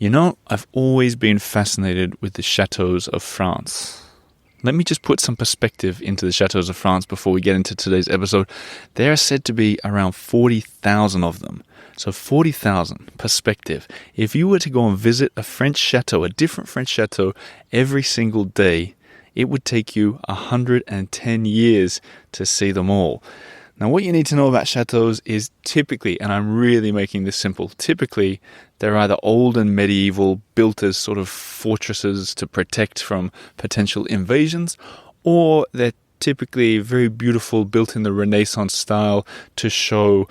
You know, I've always been fascinated with the chateaux of France. Let me just put some perspective into the chateaux of France before we get into today's episode. There are said to be around 40,000 of them. So 40,000 perspective. If you were to go and visit a French chateau, a different French chateau, every single day, it would take you 110 years to see them all. Now, what you need to know about chateaux is typically, and I'm really making this simple, typically they're either old and medieval, built as sort of fortresses to protect from potential invasions, or they're typically very beautiful, built in the Renaissance style to show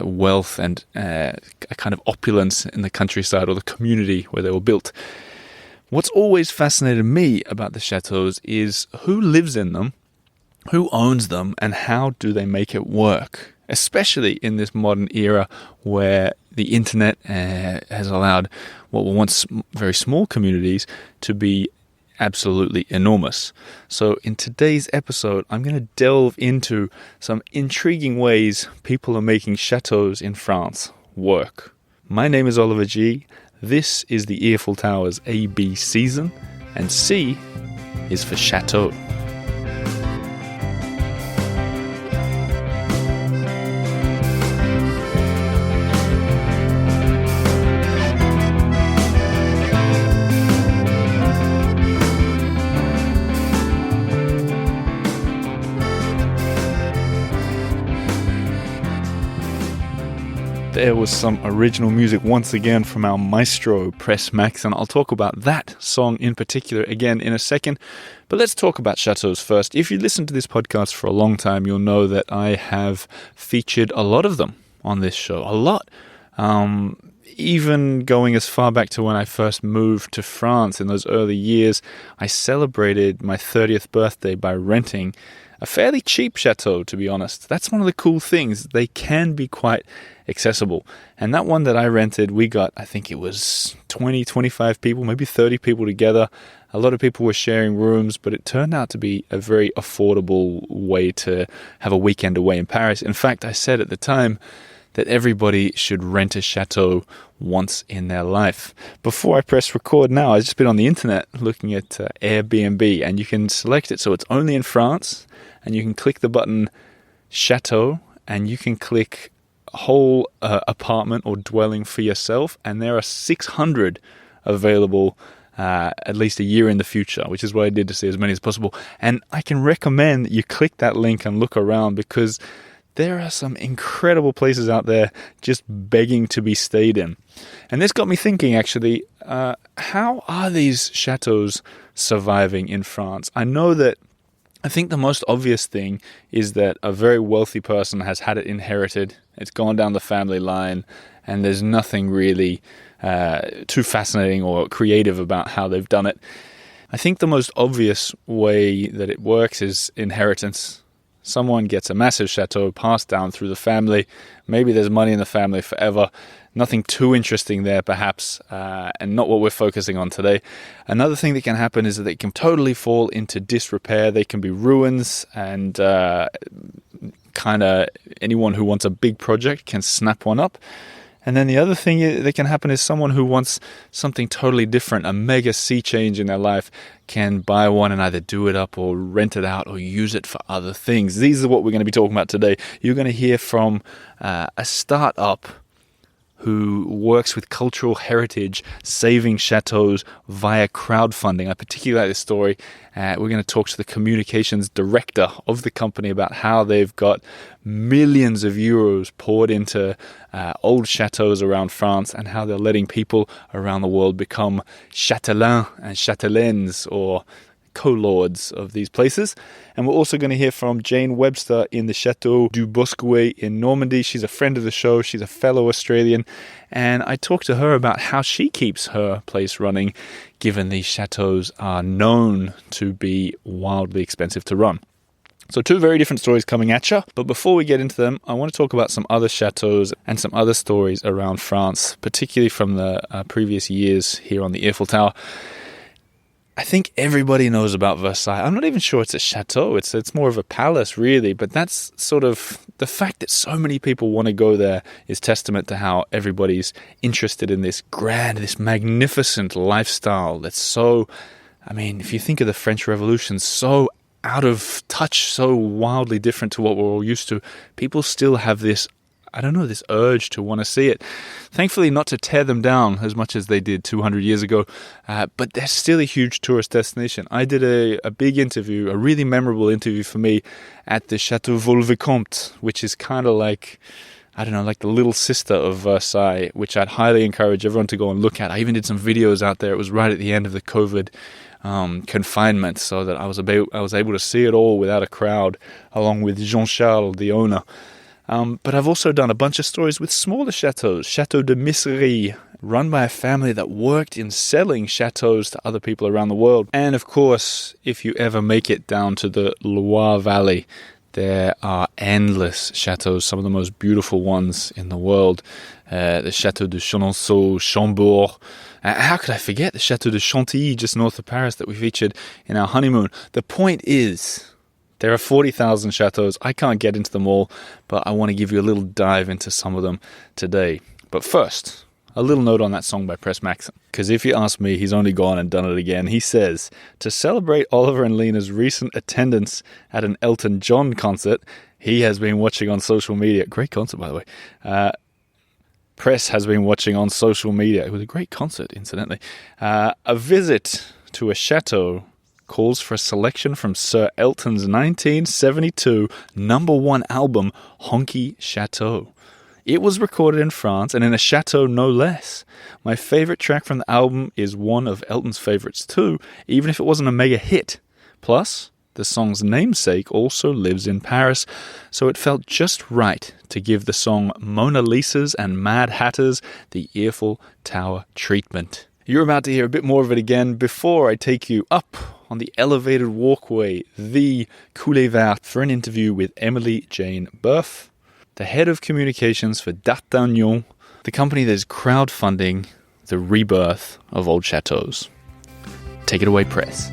wealth and a kind of opulence in the countryside or the community where they were built. What's always fascinated me about the chateaux is who lives in them, who owns them, and how do they make it work? Especially in this modern era where the internet has allowed what were once very small communities to be absolutely enormous. So in today's episode, I'm going to delve into some intriguing ways people are making chateaux in France work. My name is Oliver G. This is the Eiffel Tower's AB season, and C is for Chateau. There was some original music once again from our maestro, Pres Maxson. I'll talk about that song in particular again in a second. But let's talk about chateaux first. If you listen to this podcast for a long time, you'll know that I have featured a lot of them on this show. A lot. Even going as far back to when I first moved to France in those early years, I celebrated my 30th birthday by renting a fairly cheap chateau, to be honest. That's one of the cool things. They can be quite accessible. And that one that I rented, we got, I think it was 20, 25 people, maybe 30 people together. A lot of people were sharing rooms, but it turned out to be a very affordable way to have a weekend away in Paris. In fact, I said at the time that everybody should rent a chateau once in their life. Before I press record now, I've just been on the internet looking at Airbnb, and you can select it so it's only in France, and you can click the button Chateau, and you can click whole apartment or dwelling for yourself, and there are 600 available at least a year in the future, which is what I did to see as many as possible. And I can recommend that you click that link and look around, because there are some incredible places out there just begging to be stayed in. And this got me thinking, actually, how are these chateaux surviving in France? I think the most obvious thing is that a very wealthy person has had it inherited. It's gone down the family line, and there's nothing really too fascinating or creative about how they've done it. I think the most obvious way that it works is inheritance. Someone gets a massive chateau passed down through the family. Maybe there's money in the family forever. Nothing too interesting there, perhaps, and not what we're focusing on today. Another thing that can happen is that they can totally fall into disrepair. They can be ruins, and kind of anyone who wants a big project can snap one up. And then the other thing that can happen is someone who wants something totally different, a mega sea change in their life, can buy one and either do it up or rent it out or use it for other things. These are what we're going to be talking about today. You're going to hear from a startup who works with cultural heritage, saving chateaux via crowdfunding. I particularly like this story. We're going to talk to the communications director of the company about how they've got millions of euros poured into old chateaux around France, and how they're letting people around the world become châtelains and châtelaines, or co-lords of these places. And we're also going to hear from Jane Webster in the Chateau de Bosgouet in Normandy. She's a friend of the show. She's a fellow Australian. And I talked to her about how she keeps her place running, given these chateaux are known to be wildly expensive to run. So two very different stories coming at you. But before we get into them, I want to talk about some other chateaux and some other stories around France, particularly from the previous years here on the Eiffel Tower. I think everybody knows about Versailles. I'm not even sure it's a chateau. It's more of a palace, really. But that's sort of the fact that so many people want to go there is testament to how everybody's interested in this grand, this magnificent lifestyle that's so, I mean, if you think of the French Revolution, so out of touch, so wildly different to what we're all used to. People still have this, I don't know, this urge to want to see it. Thankfully, not to tear them down as much as they did 200 years ago, but they're still a huge tourist destination. I did a big interview, a really memorable interview for me at the Chateau Vaux-le-Vicomte, which is kind of like, I don't know, like the little sister of Versailles, which I'd highly encourage everyone to go and look at. I even did some videos out there. It was right at the end of the COVID confinement, so that I was able to see it all without a crowd, along with Jean-Charles, the owner. But I've also done a bunch of stories with smaller chateaux. Chateau de Bosgouet, run by a family that worked in selling chateaux to other people around the world. And of course, if you ever make it down to the Loire Valley, there are endless chateaux, some of the most beautiful ones in the world. The Chateau de Chenonceau, Chambord. How could I forget the Chateau de Chantilly, just north of Paris, that we featured in our honeymoon? The point is, there are 40,000 chateaux. I can't get into them all, but I want to give you a little dive into some of them today. But first, a little note on that song by Pres Maxson. Because if you ask me, he's only gone and done it again. He says, to celebrate Oliver and Lena's recent attendance at an Elton John concert, he has been watching on social media. Great concert, by the way. Pres has been watching on social media. It was a great concert, incidentally. A visit to a chateau calls for a selection from Sir Elton's 1972 #1 album, Honky Chateau. It was recorded in France and in a chateau no less. My favorite track from the album is one of Elton's favorites too, even if it wasn't a mega hit. Plus, the song's namesake also lives in Paris, so it felt just right to give the song Mona Lisa's and Mad Hatter's the Eiffel Tower treatment. You're about to hear a bit more of it again before I take you up on the elevated walkway, the Coulée Verte, for an interview with Emily Jane Boeuf, the head of communications for Dartagnans, the company that is crowdfunding the rebirth of old chateaux. Take it away, Pres.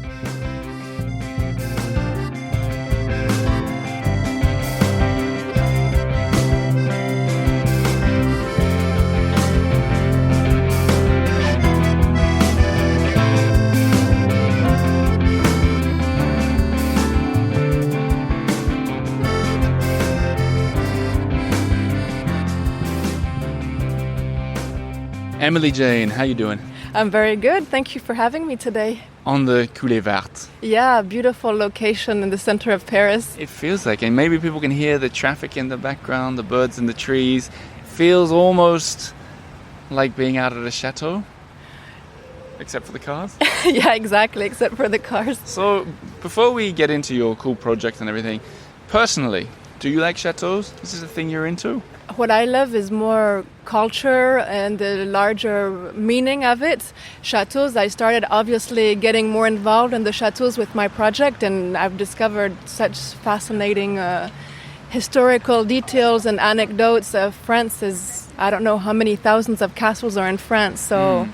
Emily Jane, how you doing? I'm very good. Thank you for having me today. On the Coulée Verte. Yeah, beautiful location in the center of Paris. It feels like, and maybe people can hear the traffic in the background, the birds in the trees. It feels almost like being out at a chateau, except for the cars. Yeah, exactly, except for the cars. So, before we get into your cool project and everything, personally, do you like chateaux? Is this a thing you're into? What I love is more culture and the larger meaning of it. Chateaux, I started obviously getting more involved in the chateaux with my project, and I've discovered such fascinating historical details and anecdotes of France. I don't know how many thousands of castles are in France, so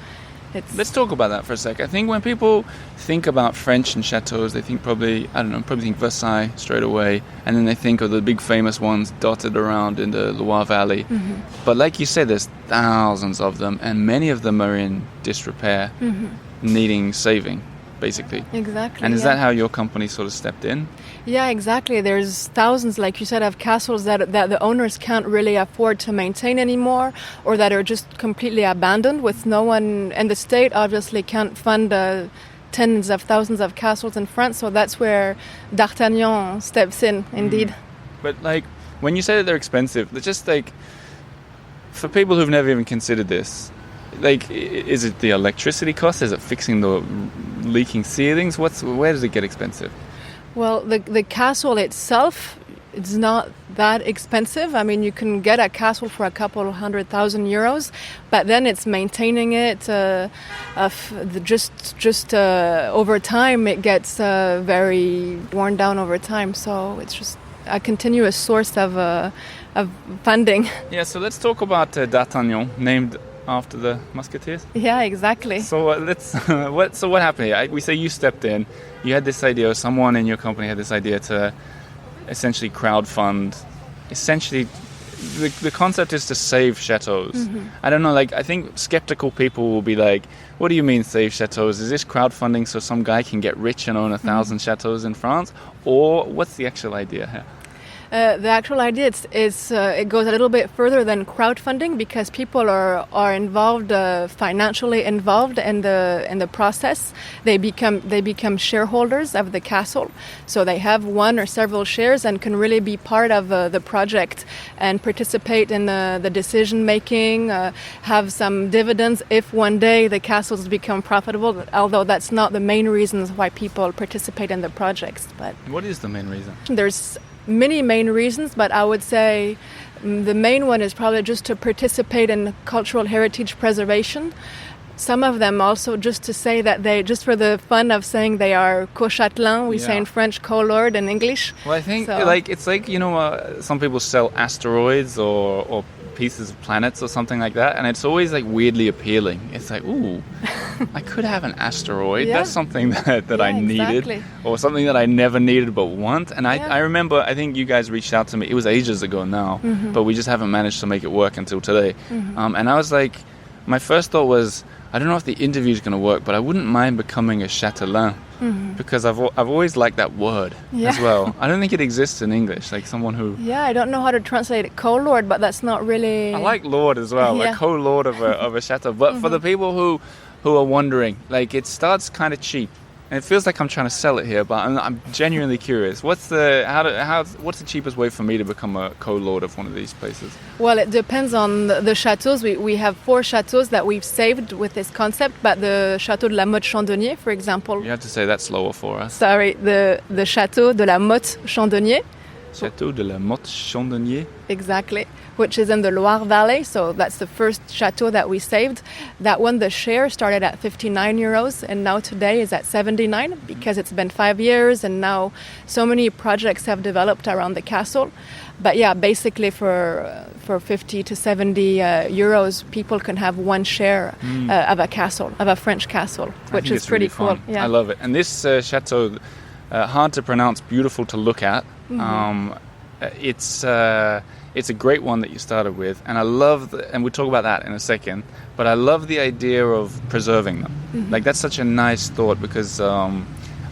let's talk about that for a sec. I think when people think about French and chateaux, they think probably think Versailles straight away, and then they think of the big famous ones dotted around in the Loire Valley. Mm-hmm. But like you said, there's thousands of them, and many of them are in disrepair, needing saving, basically. Exactly. And is that how your company sort of stepped in? Yeah, exactly. There's thousands, like you said, of castles that the owners can't really afford to maintain anymore, or that are just completely abandoned with no one. And the state obviously can't fund tens of thousands of castles in France, so that's where Dartagnans steps in, indeed. But like, when you say that they're expensive, they're just like, for people who've never even considered this, like, is it the electricity cost? Is it fixing the leaking ceilings? Where does it get expensive? Well, the castle itself, it's not that expensive. I mean, you can get a castle for a couple of €100,000, but then it's maintaining it. Over time, it gets very worn down over time. So it's just a continuous source of funding. Yeah. So let's talk about Dartagnan, named after the Musketeers? Yeah, exactly. So what happened here? We say you stepped in. You had this idea, or someone in your company had this idea to essentially crowdfund. Essentially, the concept is to save chateaux. I don't know. Like, I think skeptical people will be like, "What do you mean save chateaux? Is this crowdfunding so some guy can get rich and own 1,000 chateaux in France, or what's the actual idea here?" The actual idea is it goes a little bit further than crowdfunding, because people are involved, financially involved in the process. They become shareholders of the castle, so they have one or several shares and can really be part of the project and participate in the decision making. Have some dividends if one day the castles become profitable. Although that's not the main reasons why people participate in the projects. But what is the main reason? There's many main reasons, but I would say the main one is probably just to participate in cultural heritage preservation. Some of them also just to say that they, just for the fun of saying they are co-châtelains, we say in French co-lord in English. Well, I think it's like, some people sell asteroids or pieces of planets or something like that, and it's always like weirdly appealing. It's like, ooh, I could have an asteroid. Yeah. That's something that I needed, exactly. Or something that I never needed but want. And I remember, I think you guys reached out to me. It was ages ago now, but we just haven't managed to make it work until today. And I was like, my first thought was, I don't know if the interview is going to work, but I wouldn't mind becoming a châtelain, because I've always liked that word as well. I don't think it exists in English, like someone who... Yeah, I don't know how to translate it, co-lord, but that's not really... I like lord as well, a co-lord of a chateau. But for the people who are wondering, like, it starts kind of cheap. And it feels like I'm trying to sell it here, but I'm genuinely curious. What's the cheapest way for me to become a co-lord of one of these places? Well, it depends on the chateaux. We have 4 chateaux that we've saved with this concept, but the Chateau de la Motte Chandonnier, for example... You have to say that slower for us. Sorry, the Chateau de la Motte Chandonnier. Chateau de la Motte Chandonnier? Exactly, which is in the Loire Valley, so that's the first chateau that we saved. That one, the share started at 59 euros, and now today is at 79, because it's been 5 years, and now so many projects have developed around the castle. But yeah, basically for 50 to 70 euros, people can have one share of a castle, of a French castle, which is pretty really cool. Yeah. I love it. And this chateau, hard to pronounce, beautiful to look at. It's a great one that you started with, and I love, and we'll talk about that in a second, but I love the idea of preserving them. Like, that's such a nice thought, because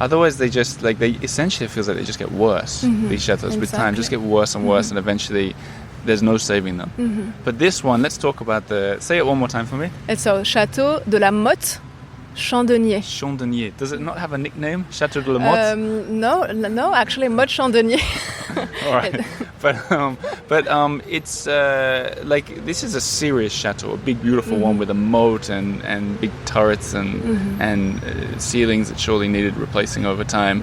otherwise they just, like, they essentially, it feels like they just get worse, these chateaux with time, just get worse and worse, and eventually there's no saving them. But this one, let's talk about say it one more time for me. It's so Chateau de la Motte Chandonnier. Chandonnier. Does it not have a nickname? Chateau de la Motte? No, actually, Motte Chandonnier. All right, but it's like, this is a serious chateau, a big, beautiful one with a moat and big turrets and ceilings that surely needed replacing over time.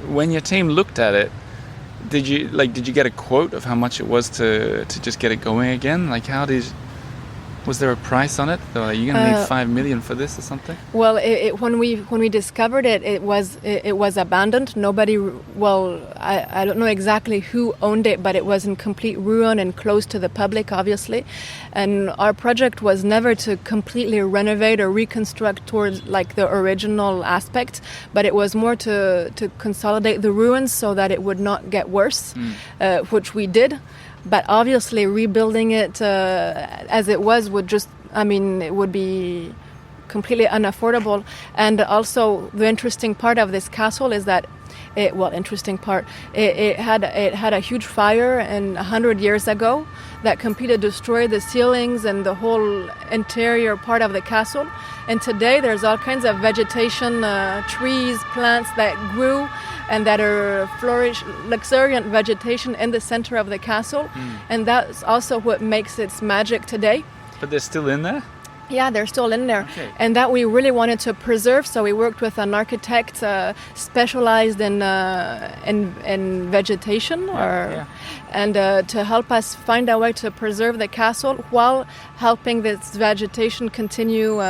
When your team looked at it, did you get a quote of how much it was to just get it going again? Like, was there a price on it? Are you going to need 5 million for this or something? Well, when we discovered it, it was abandoned. Nobody. Well, I don't know exactly who owned it, but it was in complete ruin and closed to the public, obviously. And our project was never to completely renovate or reconstruct towards like the original aspect, but it was more to consolidate the ruins so that it would not get worse, which we did. But obviously rebuilding it as it was would just, it would be completely unaffordable. And also the interesting part of this castle is that it had a huge fire 100 years ago that completely destroyed the ceilings and the whole interior part of the castle. And today there's all kinds of vegetation, trees, plants that grew and that are luxuriant vegetation in the center of the castle. And that's also what makes its magic today. But they're still in there? Yeah, they're still in there. Okay. And that we really wanted to preserve, so we worked with an architect specialized in vegetation and to help us find a way to preserve the castle while helping this vegetation continue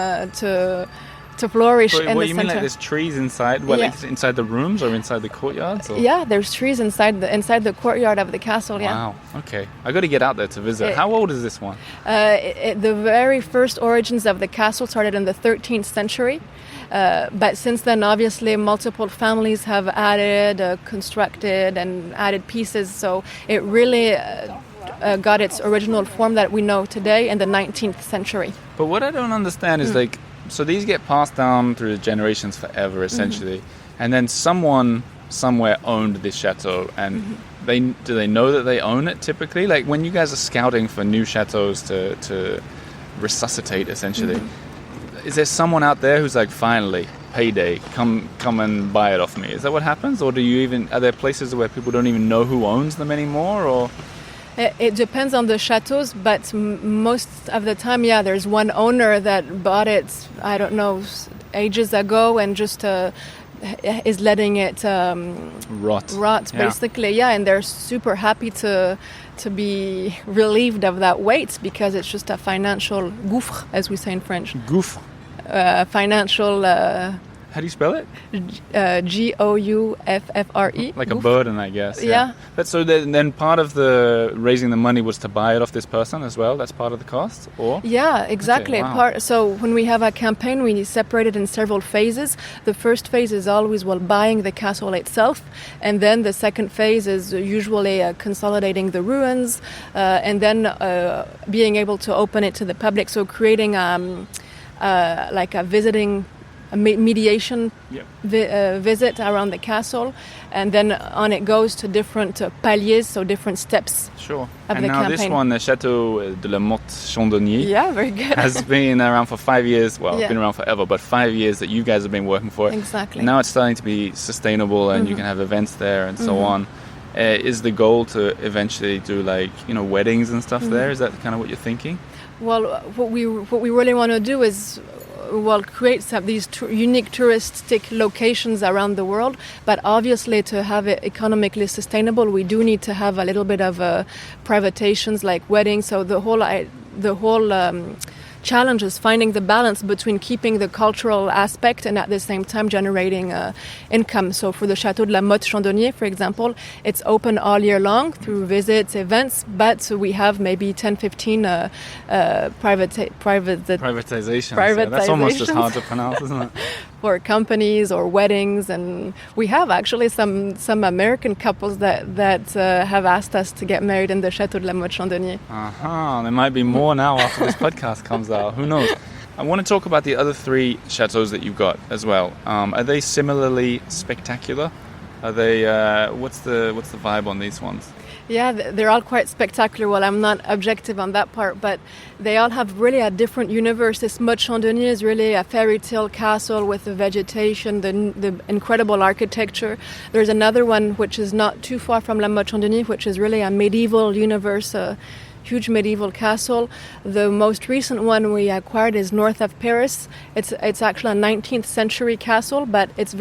to flourish But in the what you mean, center. like there's trees inside? Well, Yeah. like inside the rooms or inside the courtyards? Or? Yeah, there's trees inside the courtyard of the castle. Yeah. Wow. Okay. I got to get out there to visit. How old is this one? The very first origins of the castle started in the 13th century. But since then, obviously, multiple families have added, constructed, and added pieces. So it really got its original form that we know today in the 19th century. But what I don't understand is like, so these get passed down through the generations forever, essentially, and then someone somewhere owned this chateau, and do they know that they own it typically? Like when you guys are scouting for new chateaus to resuscitate, essentially. Is there someone out there who's like, finally, payday, come and buy it off me? Is that what happens? Or are there places where people don't even know who owns them anymore? Or It depends on the chateaus, but most of the time, yeah, there's one owner that bought it, I don't know, ages ago and just is letting it rot, basically. Yeah, and they're super happy to be relieved of that weight because it's just a financial gouffre, as we say in French. Gouffre. Financial... How do you spell it? Gouffre. Like a burden, I guess. Yeah. But so then part of the raising the money was to buy it off this person as well? That's part of the cost? Or? Yeah, exactly. Okay, wow. So when we have a campaign, we separate it in several phases. The first phase is always buying the castle itself. And then the second phase is usually consolidating the ruins and then being able to open it to the public. So creating like a visiting mediation visit around the castle, and then on it goes to different paliers, so different steps. Sure. Of and the now campaign. This one, the Chateau de la Motte-Chandonnier, Yeah, very good. has been around for 5 years. Well, it's Yeah. been around forever, but 5 years that you guys have been working for it. Exactly. Now it's starting to be sustainable, and you can have events there and so on. Is the goal to eventually do weddings and stuff there? Is that kind of what you're thinking? Well, what we really want to do is create these unique touristic locations around the world, but obviously to have it economically sustainable, we do need to have a little bit of privatizations like weddings. So the whole challenge is finding the balance between keeping the cultural aspect and at the same time generating income. So for the Chateau de la Motte-Chandonnier, for example, it's open all year long through visits, events, but we have maybe 10-15 Privatizations. Yeah, that's almost as hard to pronounce, isn't it? For companies or weddings, and we have actually some American couples that have asked us to get married in the Chateau de la Motte-Chandonnier. There might be more now after this podcast comes out. Who knows? I want to talk about the other 3 chateaus that you've got as well. Are they similarly spectacular? Are they? What's the vibe on these ones? Yeah, they're all quite spectacular. Well, I'm not objective on that part, but they all have really a different universe. This Motte-Chandonnier is really a fairy tale castle with the vegetation, the incredible architecture. There's another one which is not too far from La Motte-Chandonnier, which is really a medieval universe, a huge medieval castle. The most recent one we acquired is north of Paris. It's actually a 19th century castle, but it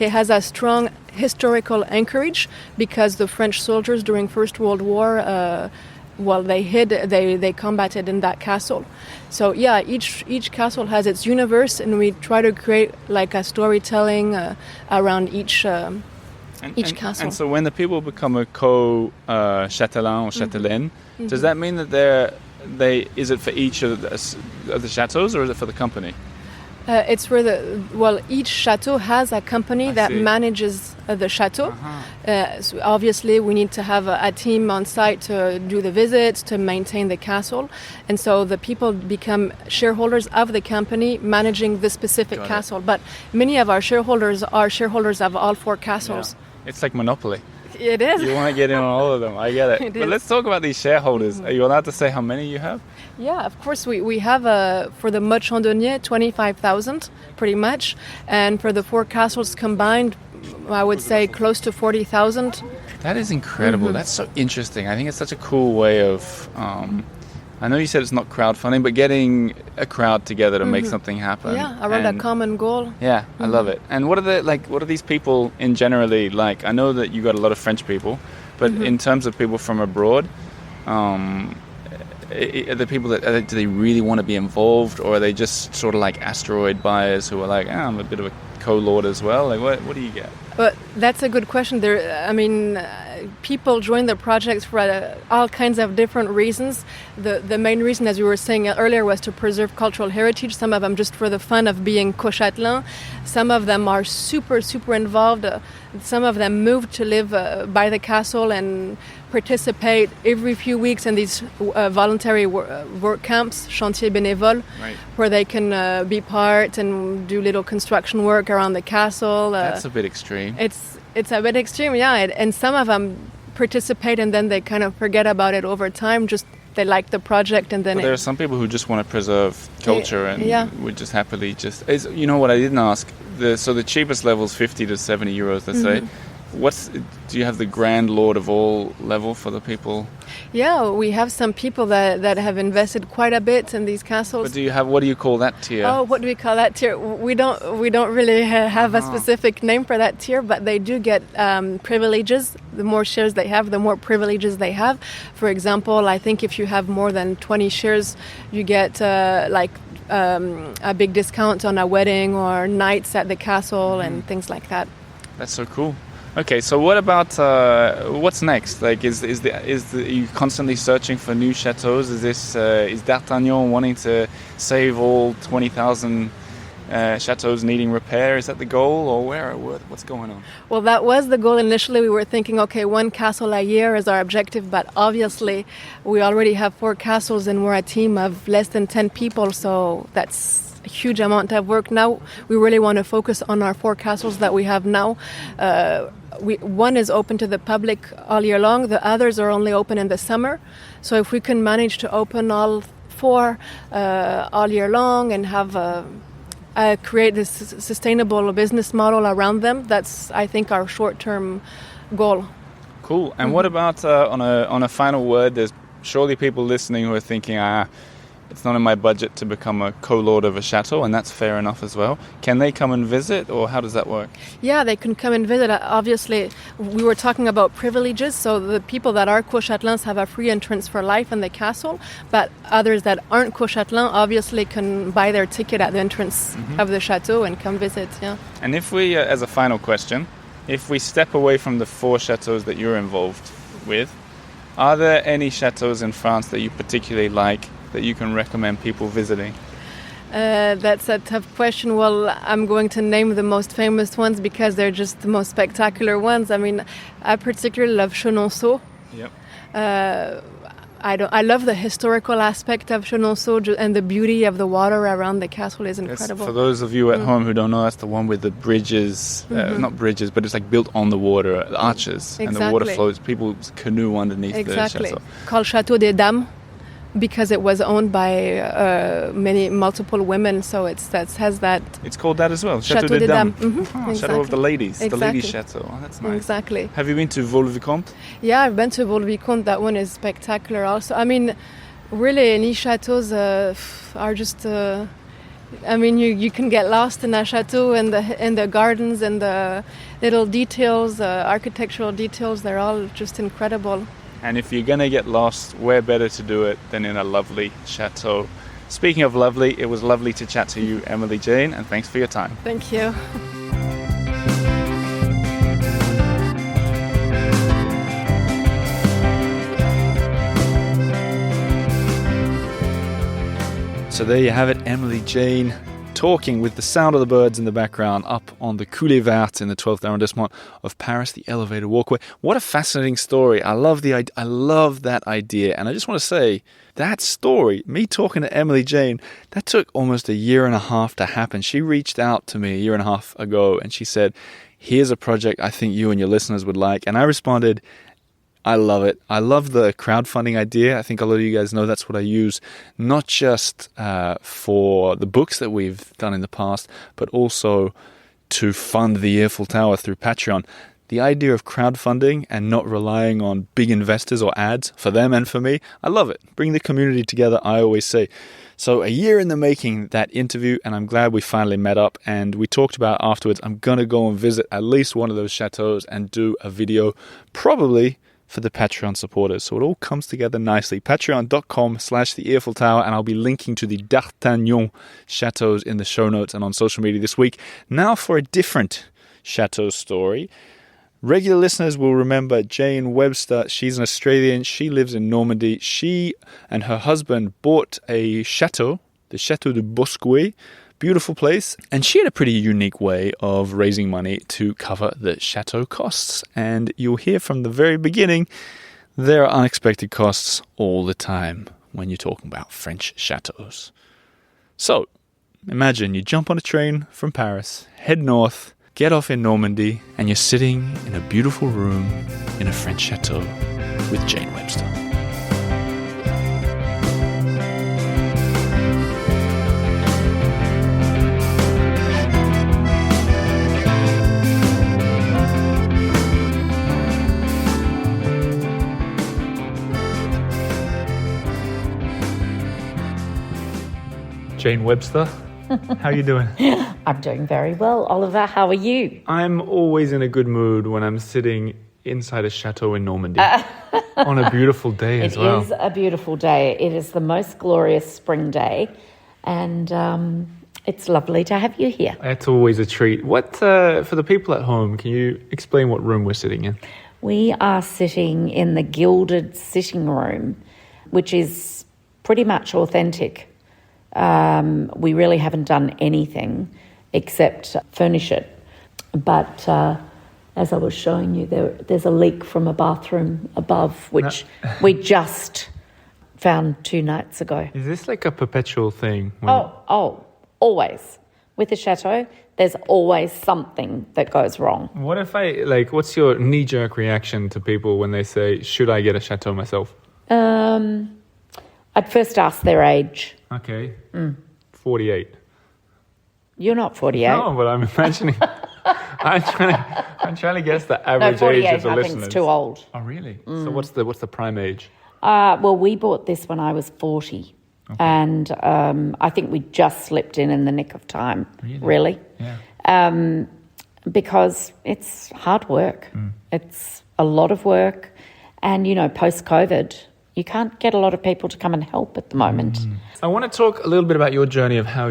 has a strong historical anchorage because the French soldiers during First World War, they combated in that castle. So yeah, each castle has its universe, and we try to create like a storytelling around each castle. And so when the people become a co-châtelain or châtelaine, does that mean that is it for each of the chateaus, or is it for the company? It's for each chateau has a company that manages the chateau. So obviously, we need to have a team on site to do the visits, to maintain the castle. And so the people become shareholders of the company managing the specific castle. But many of our shareholders are shareholders of all 4 castles. Yeah. It's like Monopoly. It is. You want to get in on all of them. I get it. But let's talk about these shareholders. Are you allowed to say how many you have? Yeah, of course. We have, for the Motte-Chandonnier, 25,000, pretty much. And for the 4 castles combined, I would say close to 40,000. That is incredible. That's so interesting. I think it's such a cool way of... I know you said it's not crowdfunding, but getting a crowd together to make something happen. Yeah, around a common goal. Yeah, I love it. And what are these people in generally like? I know that you got a lot of French people, but in terms of people from abroad, Are the people do they really want to be involved, or are they just sort of like asteroid buyers who are like, I'm a bit of a co-lord as well? Like, what do you get? But that's a good question. People join the projects for all kinds of different reasons. The main reason, as we were saying earlier, was to preserve cultural heritage. Some of them just for the fun of being co-châtelain. Some of them are super, super involved. Some of them moved to live by the castle and participate every few weeks in these voluntary work camps, chantier bénévole, right, where they can be part and do little construction work around the castle. That's a bit extreme. It's a bit extreme, yeah. And some of them participate and then they kind of forget about it over time. Just they like the project and then. But there are some people who just want to preserve culture and would just happily just. You know what I didn't ask? So the cheapest level is 50 to 70 euros, let's say. Do you have the grand lord of all level for the people? Yeah, we have some people that have invested quite a bit in these castles. But what do you call that tier? Oh, what do we call that tier? We don't really have a specific name for that tier, but they do get privileges. The more shares they have, the more privileges they have. For example, I think if you have more than 20 shares, you get a big discount on a wedding or nights at the castle and things like that. That's so cool. Okay, so what about what's next? Like, are you constantly searching for new chateaux? Is Dartagnan wanting to save all 20,000 chateaux needing repair? Is that the goal, or what's going on? Well, that was the goal initially. We were thinking, okay, one castle a year is our objective, but obviously we already have 4 castles and we're a team of less than 10 people, so that's a huge amount of work. Now we really want to focus on our 4 castles that we have now. One is open to the public all year long. The others are only open in the summer. So if we can manage to open all 4 all year long and have create this sustainable business model around them, that's, I think, our short-term goal. Cool. And what about on a final word? There's surely people listening who are thinking, it's not in my budget to become a co-lord of a chateau, and that's fair enough as well. Can they come and visit, or how does that work? Yeah, they can come and visit. Obviously, we were talking about privileges, so the people that are co-châtelains have a free entrance for life in the castle, but others that aren't co-châtelains obviously can buy their ticket at the entrance of the chateau and come visit. Yeah. And if we, as a final question, if we step away from the 4 chateaux that you're involved with, are there any chateaux in France that you particularly like, that you can recommend people visiting? That's a tough question. Well, I'm going to name the most famous ones because they're just the most spectacular ones. I mean, I particularly love Chenonceau. Yep. I love the historical aspect of Chenonceau and the beauty of the water around the castle is incredible. For those of you at home who don't know, that's the one with the bridges, not bridges, but it's like built on the water, the arches, and the water flows. People canoe underneath the chateau. Called Chateau de Dames, because it was owned by multiple women, so it has that. It's called that as well, Chateau de Dames. Exactly. Chateau of the ladies, the ladies' chateau. Oh, that's nice. Exactly. Have you been to Vaux-le-Vicomte? Yeah, I've been to Vaux-le-Vicomte. That one is spectacular also. I mean, really, any chateaux are just. You can get lost in a chateau and the gardens and the little details, architectural details. They're all just incredible. And if you're going to get lost, where better to do it than in a lovely chateau? Speaking of lovely, it was lovely to chat to you, Emily Jane, and thanks for your time. Thank you. So there you have it, Emily Jane talking with the sound of the birds in the background up on the Coulée Verte in the 12th arrondissement of Paris, the elevated walkway. What a fascinating story. I love that idea. And I just want to say, that story, me talking to Emily Jane, that took almost a year and a half to happen. She reached out to me a year and a half ago and she said, here's a project I think you and your listeners would like. And I responded, I love it. I love the crowdfunding idea. I think a lot of you guys know that's what I use, not just for the books that we've done in the past, but also to fund the Eiffel Tower through Patreon. The idea of crowdfunding and not relying on big investors or ads for them and for me, I love it. Bring the community together, I always say. So a year in the making, that interview, and I'm glad we finally met up. And we talked about afterwards, I'm going to go and visit at least one of those chateaux and do a video, probably for the Patreon supporters. So it all comes together nicely. Patreon.com/The Eiffel Tower, and I'll be linking to the Dartagnans chateaux in the show notes and on social media this week. Now for a different chateau story. Regular listeners will remember Jane Webster. She's an Australian. She lives in Normandy. She and her husband bought a chateau, the Chateau de Bosgouet. Beautiful place. And she had a pretty unique way of raising money to cover the chateau costs. And you'll hear from the very beginning, there are unexpected costs all the time when you're talking about French chateaux. So, imagine you jump on a train from Paris, head north, get off in Normandy, and you're sitting in a beautiful room in a French chateau with Jane Webster. Jane Webster, how are you doing? I'm doing very well. Oliver, how are you? I'm always in a good mood when I'm sitting inside a chateau in Normandy on a beautiful day as well. It is a beautiful day. It is the most glorious spring day, and it's lovely to have you here. It's always a treat. What for the people at home, can you explain what room we're sitting in? We are sitting in the gilded sitting room, which is pretty much authentic. We really haven't done anything except furnish it. But as I was showing you, there's a leak from a bathroom above, which we just found 2 nights ago. Is this like a perpetual thing? Always. With a chateau, there's always something that goes wrong. What if what's your knee-jerk reaction to people when they say, should I get a chateau myself? I'd first ask their age. Okay. 48. You're not 48. No, but I'm imagining. I'm trying to guess the average age of the I listeners. think it's too old. Oh, really? So what's the prime age? Well, we bought this when I was 40. Okay. And I think we just slipped in the nick of time. Really? Yeah. Because it's hard work. It's a lot of work. And, post-COVID, you can't get a lot of people to come and help at the moment. I want to talk a little bit about your journey of how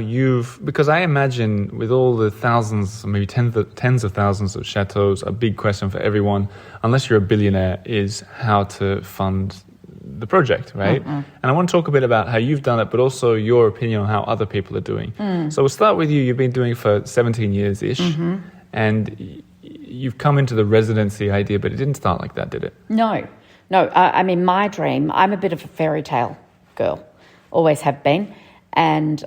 because I imagine with all the thousands, maybe tens of thousands of chateaux, a big question for everyone, unless you're a billionaire, is how to fund the project, right? And I want to talk a bit about how you've done it, but also your opinion on how other people are doing. So we'll start with you. You've been doing it for 17 years-ish, and you've come into the residency idea, but it didn't start like that, did it? No, I mean, my dream, I'm a bit of a fairy tale girl, always have been. And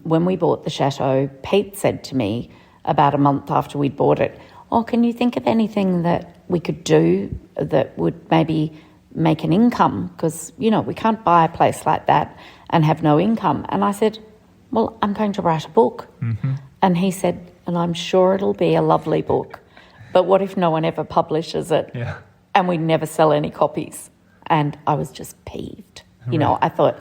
when we bought the chateau, Pete said to me about a month after we'd bought it, can you think of anything that we could do that would maybe make an income? Because, we can't buy a place like that and have no income. And I said, well, I'm going to write a book. And he said, and I'm sure it'll be a lovely book, but what if no one ever publishes it? Yeah. And we never sell any copies. And I was just peeved. I thought,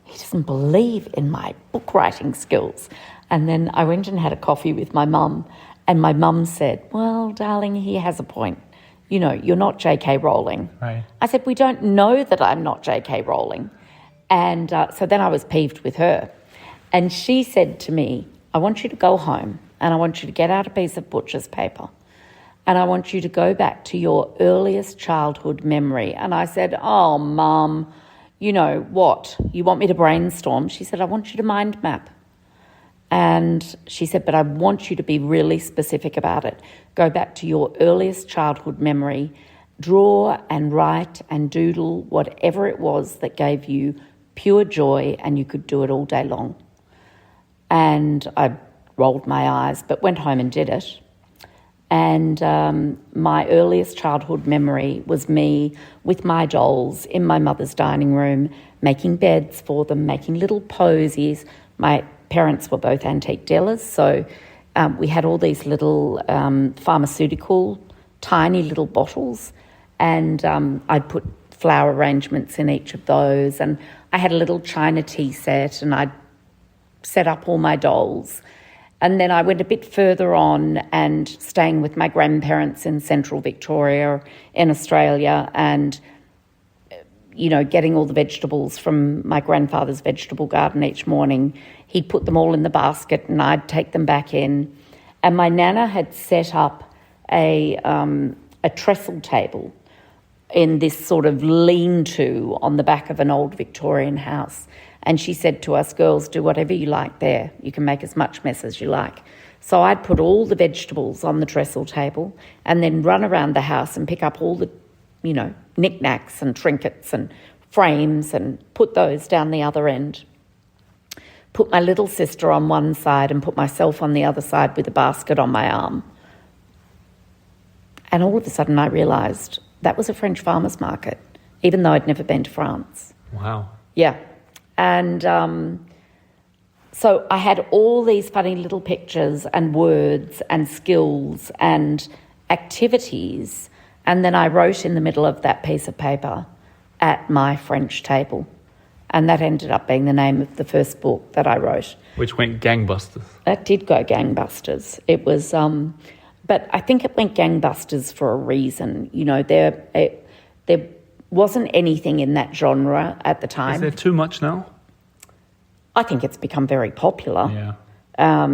he doesn't believe in my book writing skills. And then I went and had a coffee with my mum. And my mum said, well, darling, he has a point. You're not J.K. Rowling. Right. I said, we don't know that I'm not J.K. Rowling. And so then I was peeved with her. And she said to me, I want you to go home and I want you to get out a piece of butcher's paper. And I want you to go back to your earliest childhood memory. And I said, oh, Mum, what? You want me to brainstorm? She said, I want you to mind map. And she said, but I want you to be really specific about it. Go back to your earliest childhood memory, draw and write and doodle whatever it was that gave you pure joy, and you could do it all day long. And I rolled my eyes, but went home and did it. And my earliest childhood memory was me with my dolls in my mother's dining room, making beds for them, making little posies. My parents were both antique dealers, so we had all these little pharmaceutical, tiny little bottles, and I'd put flower arrangements in each of those. And I had a little china tea set, and I'd set up all my dolls. And then I went a bit further on and staying with my grandparents in central Victoria in Australia and, getting all the vegetables from my grandfather's vegetable garden each morning. He'd put them all in the basket and I'd take them back in. And my nana had set up a trestle table in this sort of lean-to on the back of an old Victorian house. And she said to us, girls, do whatever you like there. You can make as much mess as you like. So I'd put all the vegetables on the trestle table and then run around the house and pick up all the, knickknacks and trinkets and frames and put those down the other end. Put my little sister on one side and put myself on the other side with a basket on my arm. And all of a sudden I realised that was a French farmers market, even though I'd never been to France. Wow. Yeah. And so I had all these funny little pictures and words and skills and activities, and then I wrote in the middle of that piece of paper, "At my French table." And that ended up being the name of the first book that I wrote. Which went gangbusters. That did go gangbusters. It was, but I think it went gangbusters for a reason. There wasn't anything in that genre at the time. Is there too much now? I think it's become very popular. Yeah.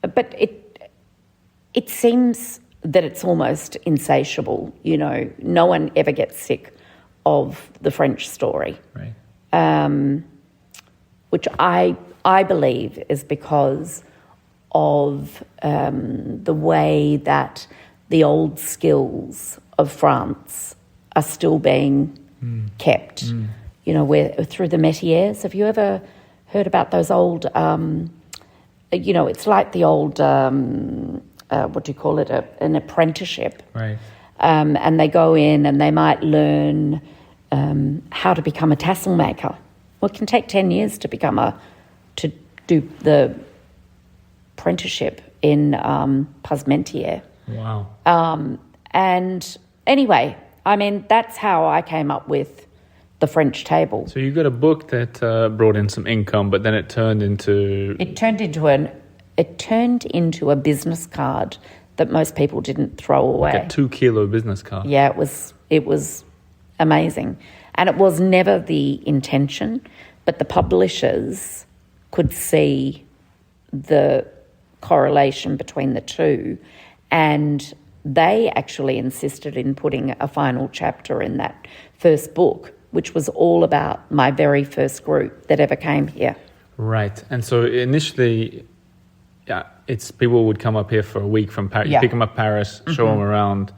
But it seems that it's almost insatiable. No one ever gets sick of the French story. Right. Which I believe is because of the way that the old skills of France are still being kept. Where through the métiers. Have you ever heard about those old? It's like the old. What do you call it? An apprenticeship. Right. And they go in and they might learn how to become a tassel maker. Well, it can take 10 years to do the apprenticeship in Parmentier. Wow. And anyway, that's how I came up with the French table. So you got a book that brought in some income, but then it turned into a business card that most people didn't throw away. Like a 2-kilo business card. Yeah, it was amazing. And it was never the intention, but the publishers could see the correlation between the two, and they actually insisted in putting a final chapter in that first book, which was all about my very first group that ever came here. Right. And so initially, it's people would come up here for a week from Paris. Yeah. You pick them up Paris, show them around,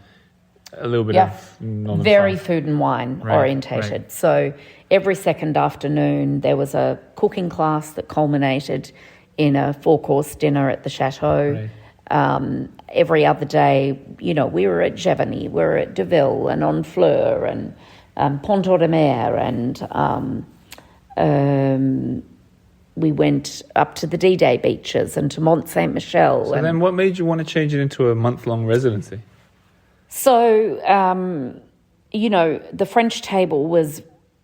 a little bit of Northern very France. food and wine orientated. Right. So every second afternoon there was a cooking class that culminated in a 4-course dinner at the Chateaux. Right. Every other day, we were at Giverny, we were at Deville and Honfleur and Pont-Audemer and we went up to the D-Day beaches and to Mont Saint-Michel. So then what made you want to change it into a month-long residency? So, the French table was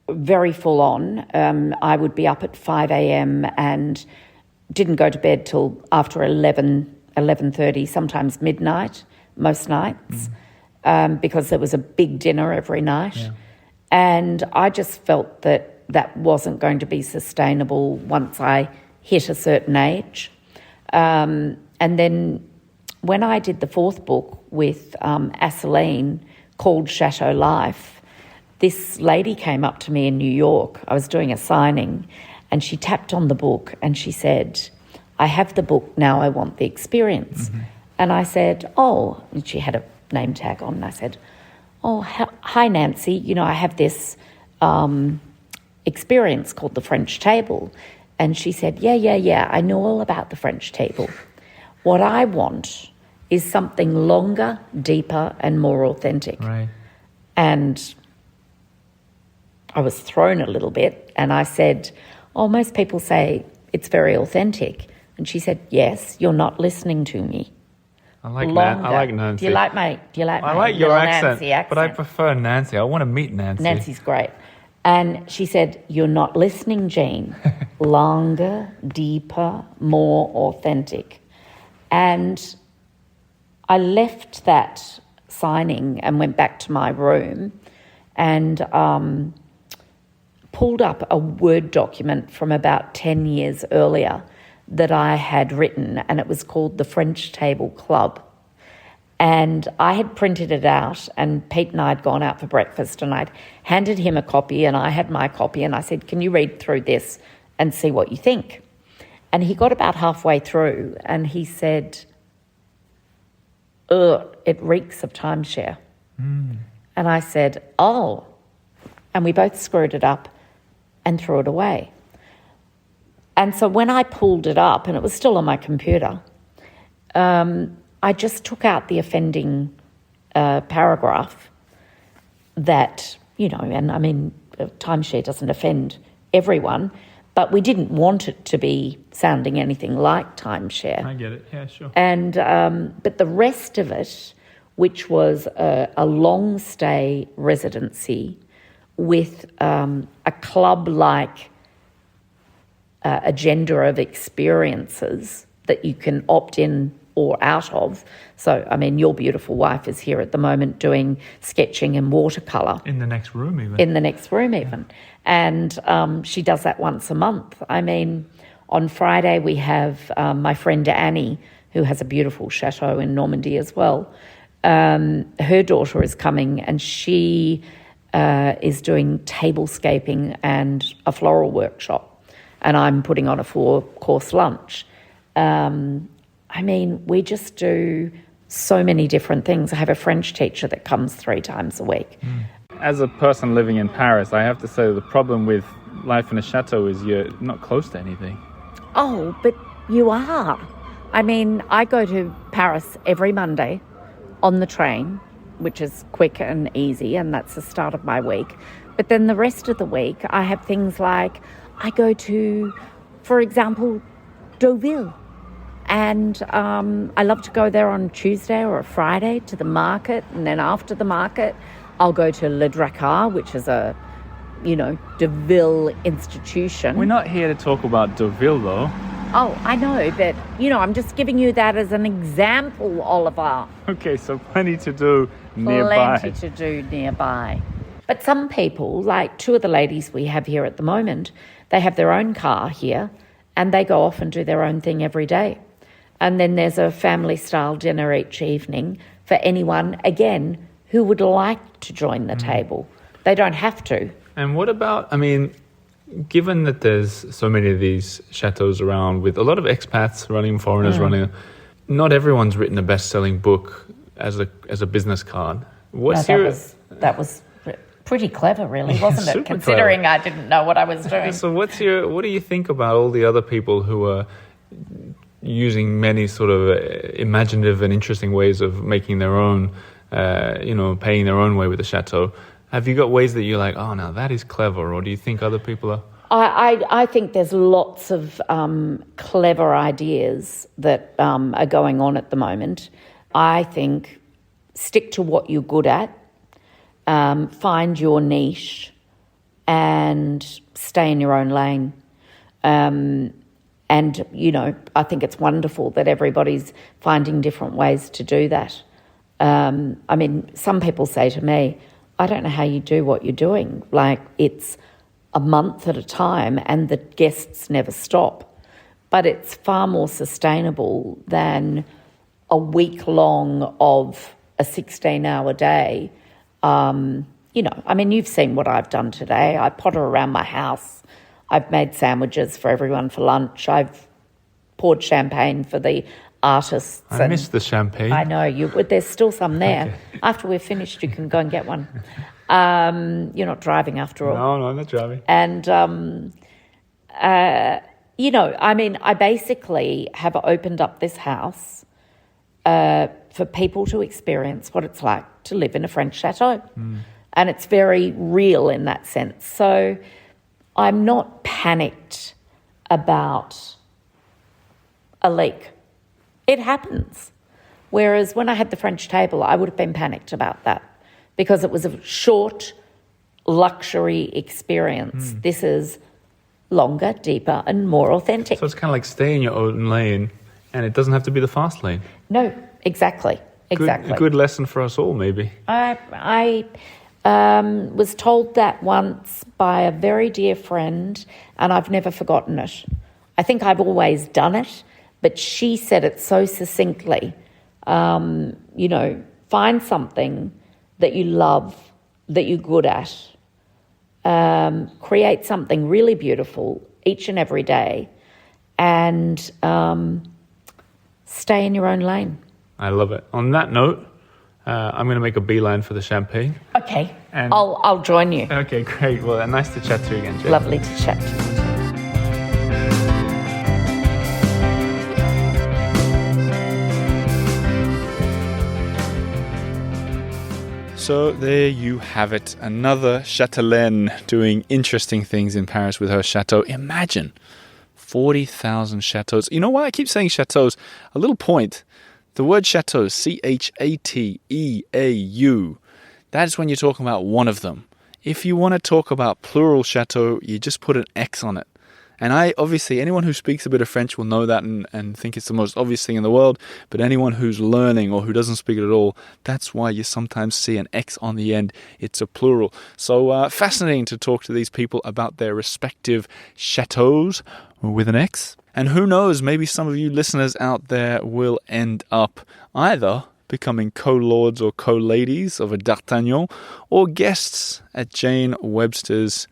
very full on. I would be up at 5 a.m. and didn't go to bed till after 11:30, sometimes midnight, most nights, because there was a big dinner every night. Yeah. And I just felt that wasn't going to be sustainable once I hit a certain age. And then when I did the fourth book with Asseline called Chateau Life, this lady came up to me in New York. I was doing a signing and she tapped on the book and she said, "I have the book, now I want the experience." Mm-hmm. And I said, "Oh," and she had a name tag on, and I said, "Oh, hi Nancy, I have this experience called the French table." And she said, yeah, I know all about the French table. What I want is something longer, deeper, and more authentic. Right. And I was thrown a little bit, and I said, "Oh, most people say it's very authentic." And she said, "Yes, you're not listening to me." I like Nancy. Do you like my I like your accent, Nancy accent? but I prefer Nancy. I want to meet Nancy. Nancy's great. And she said, "You're not listening, Jean. Longer, deeper, more authentic." And I left that signing and went back to my room and pulled up a Word document from about 10 years earlier that I had written, and it was called the French Table Club. And I had printed it out, and Pete and I had gone out for breakfast, and I'd handed him a copy and I had my copy, and I said, "Can you read through this and see what you think?" And he got about halfway through and he said, "Ugh, it reeks of timeshare." And I said, "Oh." And we both screwed it up and threw it away. And so when I pulled it up, and it was still on my computer, I just took out the offending paragraph that, and I mean, timeshare doesn't offend everyone, but we didn't want it to be sounding anything like timeshare. I get it. Yeah, sure. And but the rest of it, which was a long stay residency with a club-like agenda of experiences that you can opt in or out of. So, I mean, your beautiful wife is here at the moment doing sketching and watercolour. In the next room even. And she does that once a month. I mean, on Friday we have my friend Annie, who has a beautiful chateau in Normandy as well. Her daughter is coming, and she is doing tablescaping and a floral workshop. And I'm putting on a 4-course lunch. I mean, we just do so many different things. I have a French teacher that comes 3 times a week. As a person living in Paris, I have to say the problem with life in a chateau is you're not close to anything. Oh, but you are. I mean, I go to Paris every Monday on the train, which is quick and easy, and that's the start of my week. But then the rest of the week, I have things like I go to, for example, Deauville. And I love to go there on Tuesday or a Friday to the market. And then after the market, I'll go to Le Drakkar, which is a, Deauville institution. We're not here to talk about Deauville, though. Oh, I know, but, I'm just giving you that as an example, Oliver. Okay, so plenty to do nearby. Plenty to do nearby. But some people, like 2 of the ladies we have here at the moment, they have their own car here and they go off and do their own thing every day. And then there's a family-style dinner each evening for anyone, again, who would like to join the table. They don't have to. And what about, given that there's so many of these chateaux around with a lot of expats running, foreigners running, not everyone's written a best-selling book as a business card. That was pretty clever, really, wasn't it? Considering clever. I didn't know what I was doing. So what do you think about all the other people who are using many sort of imaginative and interesting ways of making their own, paying their own way with the chateau? Have you got ways that you're like, oh, now that is clever, or do you think other people are? I think there's lots of clever ideas that are going on at the moment. I think stick to what you're good at, find your niche, and stay in your own lane. And, I think it's wonderful that everybody's finding different ways to do that. Some people say to me, I don't know how you do what you're doing. Like, it's a month at a time and the guests never stop. But it's far more sustainable than a week long of a 16-hour day. You've seen what I've done today. I potter around my house. I've made sandwiches for everyone for lunch. I've poured champagne for the artists. I miss the champagne. I know, there's still some there. Okay. After we're finished, you can go and get one. You're not driving after all. No, I'm not driving. And, I basically have opened up this house for people to experience what it's like to live in a French chateau. And it's very real in that sense. So I'm not panicked about a leak. It happens. Whereas when I had the French table, I would have been panicked about that because it was a short luxury experience. This is longer, deeper, and more authentic. So it's kind of like stay in your own lane, and it doesn't have to be the fast lane. No, exactly. A good lesson for us all, maybe. I was told that once by a very dear friend, and I've never forgotten it. I think I've always done it, but she said it so succinctly. Find something that you love, that you're good at. Create something really beautiful each and every day, and stay in your own lane. I love it. On that note, I'm going to make a beeline for the champagne. Okay, and I'll join you. Okay, great. Well, nice to chat to you again, Jane. Lovely to chat to you. So there you have it. Another Chatelaine doing interesting things in Paris with her chateau. Imagine 40,000 chateaux. You know why I keep saying chateaux? A little point. The word chateau, Chateau, that is when you're talking about one of them. If you want to talk about plural chateau, you just put an X on it. And anyone who speaks a bit of French will know that and think it's the most obvious thing in the world. But anyone who's learning or who doesn't speak it at all, that's why you sometimes see an X on the end. It's a plural. So fascinating to talk to these people about their respective chateaux with an X. And who knows, maybe some of you listeners out there will end up either becoming co-lords or co-ladies of a Dartagnan or guests at Jane Webster's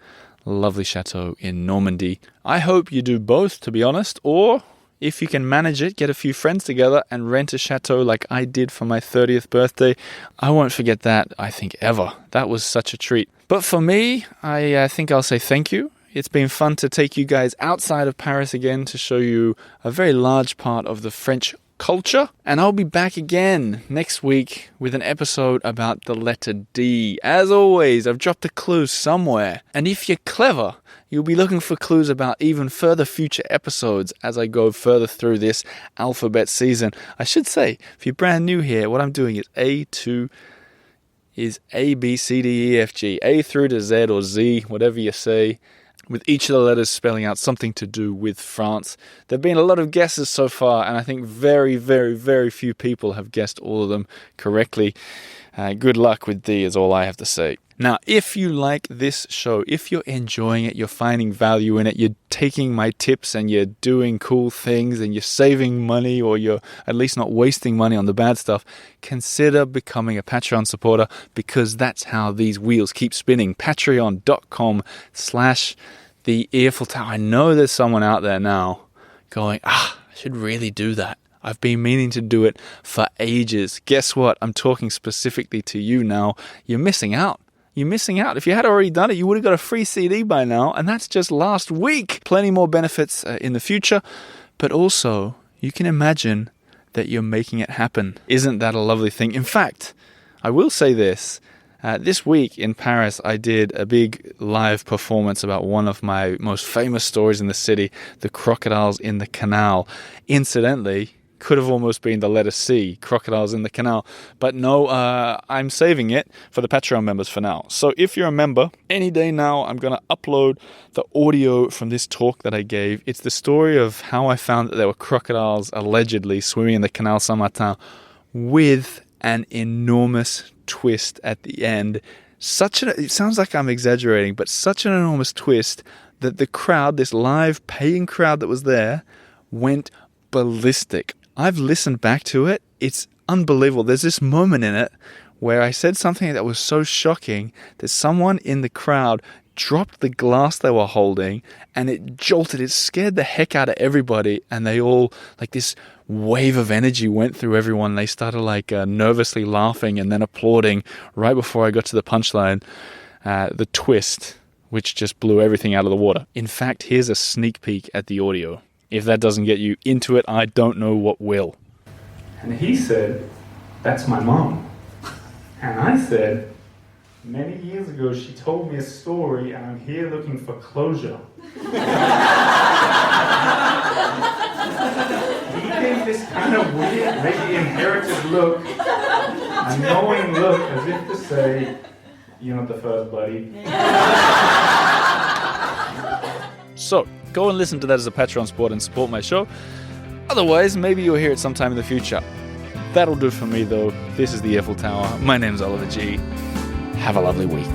lovely chateau in Normandy. I hope you do both, to be honest, or if you can manage it, get a few friends together and rent a chateau like I did for my 30th birthday. I won't forget that, I think, ever. That was such a treat. But for me, I think I'll say thank you. It's been fun to take you guys outside of Paris again to show you a very large part of the French culture. And I'll be back again next week with an episode about the letter D. As always, I've dropped a clue somewhere. And if you're clever, you'll be looking for clues about even further future episodes as I go further through this alphabet season. I should say, if you're brand new here, what I'm doing is A, B, C, D, E, F, G. A through to Z or Z, whatever you say, with each of the letters spelling out something to do with France. There have been a lot of guesses so far, and I think very, very, very few people have guessed all of them correctly. Good luck with D is all I have to say. Now, if you like this show, if you're enjoying it, you're finding value in it, you're taking my tips and you're doing cool things and you're saving money, or you're at least not wasting money on the bad stuff, consider becoming a Patreon supporter, because that's how these wheels keep spinning. Patreon.com/The Earful Tower. I know there's someone out there now going, I should really do that. I've been meaning to do it for ages. Guess what? I'm talking specifically to you now. You're missing out. You're missing out. If you had already done it, you would have got a free CD by now, and that's just last week. Plenty more benefits in the future, but also you can imagine that you're making it happen. Isn't that a lovely thing? In fact, I will say this. This week in Paris, I did a big live performance about one of my most famous stories in the city, the crocodiles in the canal. Incidentally, could have almost been the letter C, crocodiles in the canal. But no, I'm saving it for the Patreon members for now. So if you're a member, any day now, I'm going to upload the audio from this talk that I gave. It's the story of how I found that there were crocodiles allegedly swimming in the Canal Saint-Martin, with an enormous twist at the end. It sounds like I'm exaggerating, but such an enormous twist that the crowd, this live paying crowd that was there, went ballistic. I've listened back to it. It's unbelievable. There's this moment in it where I said something that was so shocking that someone in the crowd dropped the glass they were holding, and it jolted. It scared the heck out of everybody, and they all, like this wave of energy went through everyone. They started nervously laughing and then applauding right before I got to the punchline, the twist, which just blew everything out of the water. In fact, here's a sneak peek at the audio. If that doesn't get you into it, I don't know what will. And he said, "That's my mom." And I said, "Many years ago, she told me a story, and I'm here looking for closure." He gave this kind of weird, maybe inherited look, a knowing look, as if to say, You're not the first, buddy. So, go and listen to that as a Patreon support and support my show. Otherwise, maybe you'll hear it sometime in the future. That'll do for me, though. This is the Eiffel Tower. My name's Oliver G. Have a lovely week.